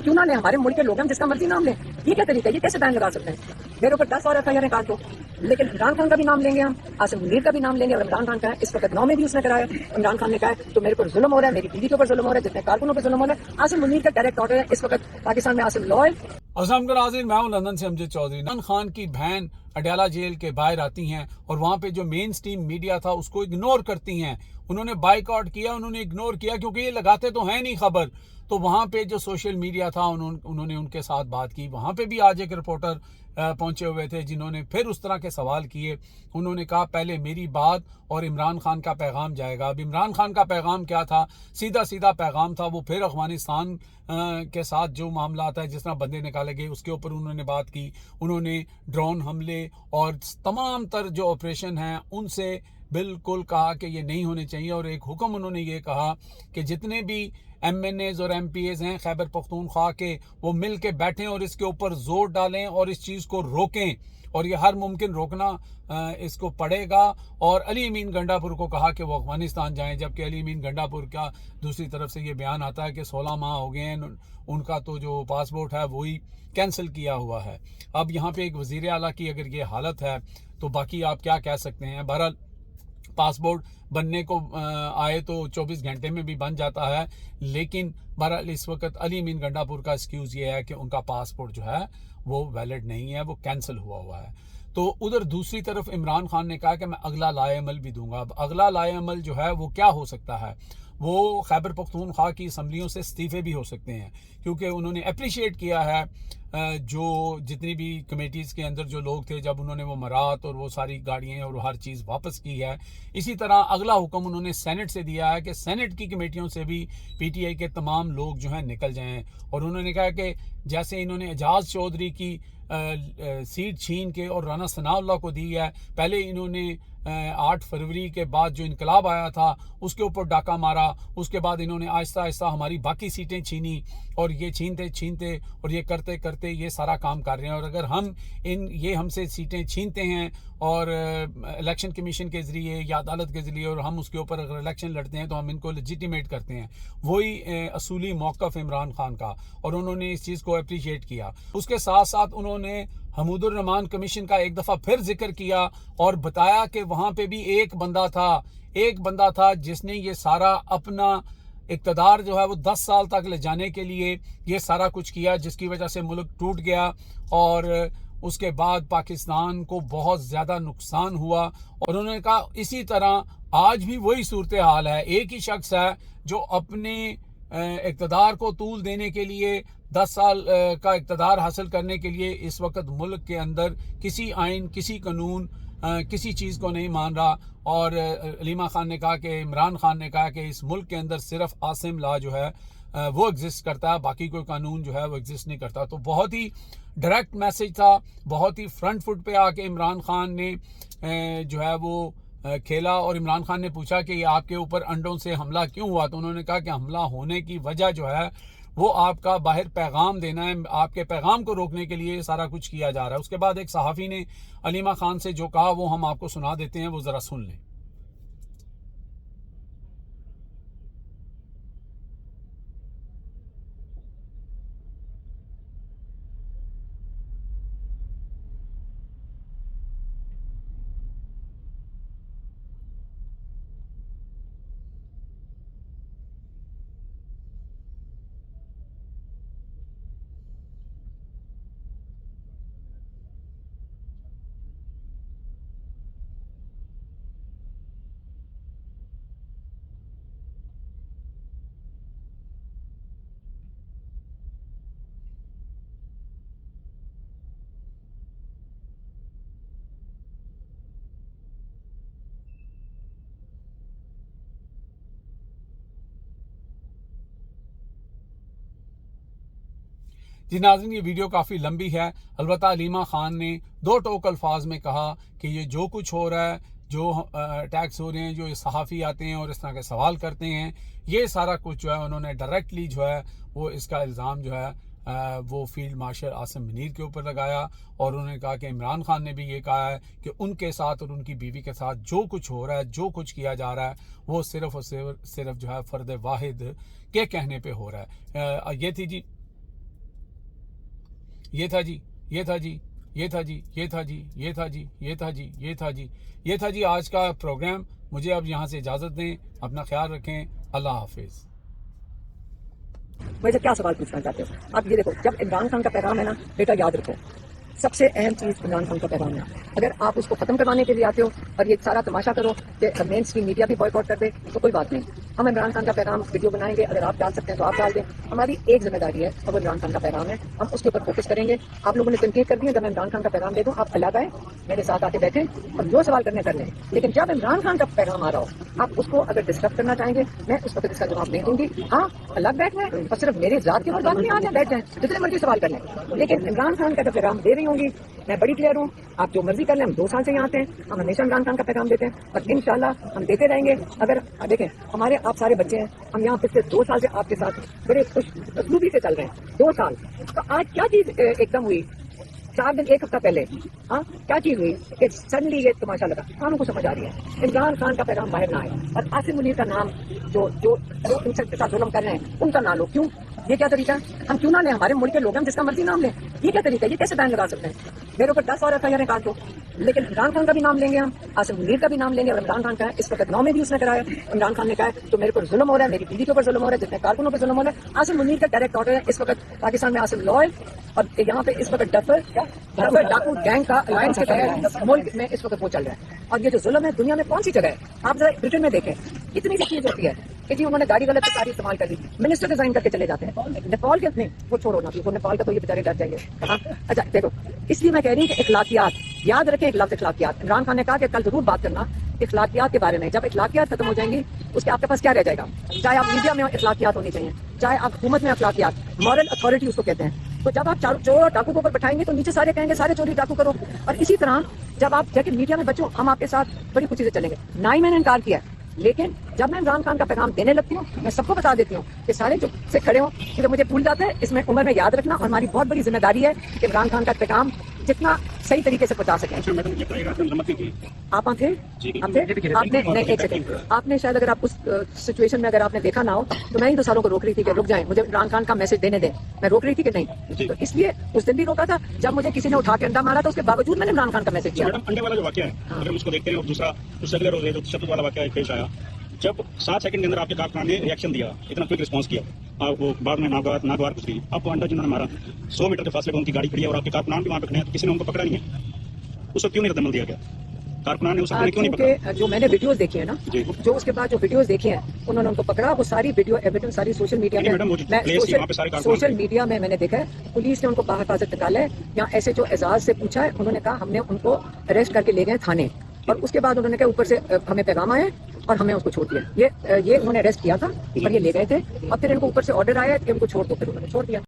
کیوں نہ لیں؟ ہمارے ملک کے لوگ ہیں، جس کا مرضی نام لیں. یہ کیا طریقہ ہے؟ یہ کیسے بیان لگا سکتے ہیں؟ میرے اوپر 10 اور FIR کاٹ دو، لیکن عمران خان کا بھی نام لیں گے، ہم عاصم منیر کا بھی نام لیں گے. اور عمران خان کا ہے اس وقت 9 میں بھی اس نے کرایا. عمران خان نے کہا ہے تو میرے پر ظلم ہو رہا ہے، میری بیوی کے اوپر ظلم ہو رہا ہے، جتنے کارکنوں پر ظلم ہو رہا ہے. عاصم منیر کا ڈائریکٹ آرڈر ہے اس وقت پاکستان میں عاصم لا ہے. السلام علیکم ناظرین، میں ہوں لندن سے امجد چودھری. عمران خان کی بہن اڈیالہ جیل کے باہر آتی ہیں اور وہاں پہ جو مین سٹریم میڈیا تھا اس کو اگنور کرتی ہیں. انہوں نے بائیکاٹ کیا، انہوں نے اگنور کیا کیونکہ یہ لگاتے تو ہیں نہیں خبر. تو وہاں پہ جو سوشل میڈیا تھا انہوں نے ان کے ساتھ بات کی. وہاں پہ بھی آج ایک رپورٹر پہنچے ہوئے تھے جنہوں نے پھر اس طرح کے سوال کیے. انہوں نے کہا پہلے میری بات اور عمران خان کا پیغام جائے گا. اب عمران خان کا پیغام کیا تھا؟ سیدھا پیغام تھا. وہ پھر افغانستان کے ساتھ جو معاملات ہے، جس طرح بندے نکالے گئے اس کے اوپر انہوں نے بات کی. انہوں نے ڈرون حملے اور تمام تر جو آپریشن ہیں ان سے بالکل کہا کہ یہ نہیں ہونے چاہیے. اور ایک حکم انہوں نے یہ کہا کہ جتنے بھی MNAs اور MPAs ہیں خیبر پختونخوا کے، وہ مل کے بیٹھیں اور اس کے اوپر زور ڈالیں اور اس چیز کو روکیں. اور یہ ہر ممکن روکنا اس کو پڑے گا. اور علی امین گنڈا پور کو کہا کہ وہ افغانستان جائیں، جبکہ علی امین گنڈا پور کا دوسری طرف سے یہ بیان آتا ہے کہ 16 ماہ ہو گئے ہیں، ان کا تو جو پاسپورٹ ہے وہی کینسل کیا ہوا ہے. اب یہاں پہ ایک وزیر اعلیٰ کی اگر یہ حالت ہے تو باقی آپ کیا کہہ سکتے ہیں. بہرحال پاسپورٹ بننے کو آئے تو 24 گھنٹے میں بھی بن جاتا ہے، لیکن بہرحال اس وقت علی امین گنڈا پور کا ایکسکیوز یہ ہے کہ ان کا پاسپورٹ جو ہے وہ ویلڈ نہیں ہے، وہ کینسل ہوا ہے. تو ادھر دوسری طرف عمران خان نے کہا کہ میں اگلا لائے عمل بھی دوں گا. اب اگلا لائے عمل جو ہے وہ کیا ہو سکتا ہے؟ وہ خیبر پختونخوا کی اسمبلیوں سے استعفے بھی ہو سکتے ہیں، کیونکہ انہوں نے اپریشیٹ کیا ہے جو جتنی بھی کمیٹیز کے اندر جو لوگ تھے جب انہوں نے وہ مرات اور وہ ساری گاڑیاں اور ہر چیز واپس کی ہے. اسی طرح اگلا حکم انہوں نے سینٹ سے دیا ہے کہ سینٹ کی کمیٹیوں سے بھی PTI کے تمام لوگ جو ہیں نکل جائیں. اور انہوں نے کہا کہ جیسے انہوں نے اعجاز چودھری کی سیٹ چھین کے اور رانا ثناء اللہ کو دی ہے. پہلے انہوں نے 8 فروری کے بعد جو انقلاب آیا تھا اس کے اوپر ڈاکہ مارا. اس کے بعد انہوں نے آہستہ آہستہ ہماری باقی سیٹیں چھینی اور یہ چھینتے اور یہ کرتے یہ سارا کام کر رہے ہیں. اور اگر یہ ہم سے سیٹیں چھینتے ہیں اور الیکشن کمیشن کے ذریعے یا عدالت کے ذریعے اور ہم اس کے اوپر اگر الیکشن لڑتے ہیں تو ہم ان کو لیجیٹیمیٹ کرتے ہیں. وہی اصولی موقف عمران خان کا، اور انہوں نے اس چیز کو اپریشیٹ کیا. اس کے ساتھ ساتھ انہوں نے حمود الرحمان کمیشن کا ایک دفعہ پھر ذکر کیا اور بتایا کہ وہاں پہ بھی ایک بندہ تھا جس نے یہ سارا اپنا اقتدار جو ہے وہ 10 سال تک لے جانے کے لیے یہ سارا کچھ کیا، جس کی وجہ سے ملک ٹوٹ گیا اور اس کے بعد پاکستان کو بہت زیادہ نقصان ہوا. اور انہوں نے کہا اسی طرح آج بھی وہی صورتحال ہے. ایک ہی شخص ہے جو اپنے اقتدار کو طول دینے کے لیے 10 سال کا اقتدار حاصل کرنے کے لیے اس وقت ملک کے اندر کسی آئین، کسی قانون، کسی چیز کو نہیں مان رہا. اور علیمہ خان نے کہا کہ عمران خان نے کہا کہ اس ملک کے اندر صرف عاصم لا جو ہے وہ ایگزسٹ کرتا ہے، باقی کوئی قانون جو ہے وہ ایگزسٹ نہیں کرتا. تو بہت ہی ڈائریکٹ میسج تھا، بہت ہی فرنٹ فٹ پہ آ کے عمران خان نے جو ہے وہ کھیلا. اور عمران خان نے پوچھا کہ یہ آپ کے اوپر انڈوں سے حملہ کیوں ہوا؟ تو انہوں نے کہا کہ حملہ ہونے کی وجہ جو ہے وہ آپ کا باہر پیغام دینا ہے، آپ کے پیغام کو روکنے کے لیے سارا کچھ کیا جا رہا ہے. اس کے بعد ایک صحافی نے علیمہ خان سے جو کہا وہ ہم آپ کو سنا دیتے ہیں، وہ ذرا سن لیں. جی ناظرین، یہ ویڈیو کافی لمبی ہے. البتہ علیمہ خان نے 2 ٹوک الفاظ میں کہا کہ یہ جو کچھ ہو رہا ہے، جو اٹیکس ہو رہے ہیں، جو صحافی آتے ہیں اور اس طرح کے سوال کرتے ہیں، یہ سارا کچھ جو ہے انہوں نے ڈائریکٹلی جو ہے وہ اس کا الزام جو ہے وہ فیلڈ مارشل عاصم منیر کے اوپر لگایا. اور انہوں نے کہا کہ عمران خان نے بھی یہ کہا ہے کہ ان کے ساتھ اور ان کی بیوی کے ساتھ جو کچھ ہو رہا ہے، جو کچھ کیا جا رہا ہے، وہ صرف اور صرف جو ہے فرد واحد کے کہنے پہ ہو رہا ہے. یہ تھی جی ये था जी, ये था जी, ये था जी, ये था जी, ये था जी, ये था जी, ये था जी, ये था जी आज का प्रोग्राम। मुझे अब यहाँ से इजाज़त दें, अपना ख्याल रखें, अल्लाह हाफिज़। वैसे क्या सवाल पूछना चाहते हो आप? ये देखो, जब इमरान खान का पैगाम है ना बेटा, याद रखो सबसे अहम चीज इमरान खान का पैगाम है। अगर आप उसको खत्म करवाने के लिए आते हो और ये सारा तमाशा करो कि मेन स्ट्रीम मीडिया भी बॉयकॉट कर दे, तो कोई बात नहीं। हम इमरान खान का पैगाम वीडियो बनाएंगे, अगर आप डाल सकते हैं तो आप डाल दें। हमारी एक जिम्मेदारी है, अब इमरान खान का पैगाम है, हम उसके ऊपर फोकस करेंगे। आप लोगों ने तनकीद कर दी है, जब मैं इमरान खान का पैगाम दे दूँ आप अलग आए, मेरे साथ आके बैठे और जो सवाल करने कर लें। लेकिन जब इमरान खान का पैगाम आ रहा हो, आप उसको अगर डिस्टर्ब करना चाहेंगे, मैं उस वक्त इसका जवाब नहीं दूंगी। हाँ, अलग बैठ जाए और सिर्फ मेरे जात के ऊपर बात नहीं, आ जाए बैठ जाए, जितने मर्जी सवाल कर लें। लेकिन इमरान खान का जो पैगाम दे रही होंगी, मैं बड़ी क्लियर हूँ, आप जो मर्जी कर लें। हम 2 साल से यहाँ आते हैं, हम हमेशा इमरान खान का पैगाम देते हैं और इंशाल्लाह हम देते रहेंगे। अगर देखें, हमारे आप सारे बच्चे हैं, हम यहाँ पिछले 2 साल से आपके साथ बड़े खुश उसलूबी से चल रहे हैं। 2 साल तो आज क्या चीज एकदम हुई 4 दिन 1 हफ्ता पहले, हाँ क्या चीज हुई कि सडनली ये तमाशा लगा? कानों को समझ आ रही है, इमरान खान का पैगाम बाहर ना आए और आसिम मुनीर का नाम जो जो जो उनसे साथ जुल्म कर रहे हैं उनका ना लो। क्यों? ये क्या तरीका है? हम क्यों ना लें? हमारे मुल्क के लोग हम जिसका मर्जी नाम लें, ये क्या तरीका है? ये कैसे बैन लगा सकते हैं? मेरे ऊपर 10 और FIR काट दो, लेकिन इमरान खान का भी नाम लेंगे, हम आसिम मुनीर का भी नाम लेंगे। और इमरान खान का है, इस वक्त 9 में भी उसने कराया। इमरान खान ने कहा है तो मेरे पर जुल्म हो रहा है, मेरी बीवी के ऊपर जुल्म हो रहा है, जितने कारकुनों पर जुल्म हो रहा है। आसिम मुनीर का डायरेक्ट ऑर्डर है इस वक्त पाकिस्तान में आसिम लॉयल और यहाँ पे इस वक्त डफर डाकू गैंग का अलायंस के तहत मुल्क में इस वक्त वो चल रहा है। और ये जो जुल्म है दुनिया में कौन सी जगह है? आप जरा ब्रिटेन में देखें, इतनी सी चीज होती है कि जी उन्होंने गाड़ी गलत सारी इस्तेमाल कर दी, मिनिस्टर रिजाइन करके चले जाते हैं। नेपाल के नहीं, वो छोड़ो ना, वो नेपाल का तो ये बेचारे डर जाएंगे। अच्छा देखो, इसलिए मैं कह रही हूँ कि इखलाकियात याद रखें, एक लफ्ज इखलाकियात। इमरान खान ने कहा कि कल जरूर बात करना इखलाकियात के बारे में। जब इखलाकियात खत्म हो जाएंगी उसके आपके पास क्या रह जाएगा? चाहे आप मीडिया में इखलाकियात होनी चाहिए, चाहे आप हुकूमत में इखलाकियात, मॉरल अथॉरिटी उसको कहते हैं। तो जब आप चोर और डाकू को ऊपर बैठाएंगे तो नीचे सारे कहेंगे सारे चोरी डाकू करो। और इसी तरह जब आप जाके मीडिया में बचो, हम आपके साथ बड़ी खुशी से चलेंगे। ना ही मैंने इनकार किया, लेकिन जब मैं इमरान खान का पैगाम देने लगती हूँ मैं सबको बता देती हूँ कि सारे जो से खड़े हों, कि मुझे भूल जाते हैं, इसमें उम्र में याद रखना। और हमारी बहुत बड़ी जिम्मेदारी है कि इमरान खान का पैगाम जितना सही तरीके से पहुंचा सकें। आप थे आपने नहीं, एक सेकंड, आपने शायद अगर आप उस सिचुएशन में अगर आपने देखा ना हो तो मैं ही तो सारों को रोक रही थी कि रुक जाएं, मुझे इमरान खान का मैसेज देने दें। मैं रोक रही थी कि नहीं, तो इसलिए उस दिन भी रोका था जब मुझे किसी ने उठा के अंडा मारा था, उसके बावजूद मैंने इमरान खान का मैसेज किया। अंडे वाला जो वाकया है अगर उसको देखते हैं, दूसरा अगले रोज जो शब्द वाला वाकया पेश आया, जब 7 सेकंड के अंदर आपके कारकुनान ने रिएक्शन दिया, इतना क्विक रिस्पांस किया, वो बाद में नागवार कुछ गई, आपको अंडा जिन्होंने मारा 100 मीटर के फासले पर उनकी गाड़ी खड़ी है और आपके कारकुनान भी वहाँ पे खड़े हैं, तो किसी ने उनको पकड़ा नहीं है? उस वक्त क्यों नहीं रद्दमल दिया गया? कारकुनान ने उस वक्त क्यों नहीं पकड़ा? जो मैंने वीडियोस देखी है ना, जो उसके बाद जो वीडियोस देखी हैं उन्होंने उनको पकड़ा। वो सारी वीडियो एविडेंस सारी सोशल मीडिया में सोशल मीडिया में मैंने देखा है। पुलिस ने उनको बाहिफाजत निकाला है, या ऐसे जो एजाज से पूछा है, उन्होंने कहा हमने उनको अरेस्ट करके ले गए थाने, और उसके बाद उन्होंने कहा ऊपर से हमें पैगाम आया और हमने उसको छोड़ दिया। ये उन्होंने अरेस्ट किया था और ये ले गए थे, और फिर इनको ऊपर से ऑर्डर आया कि उनको छोड़ दो, फिर उन्होंने छोड़ दिया।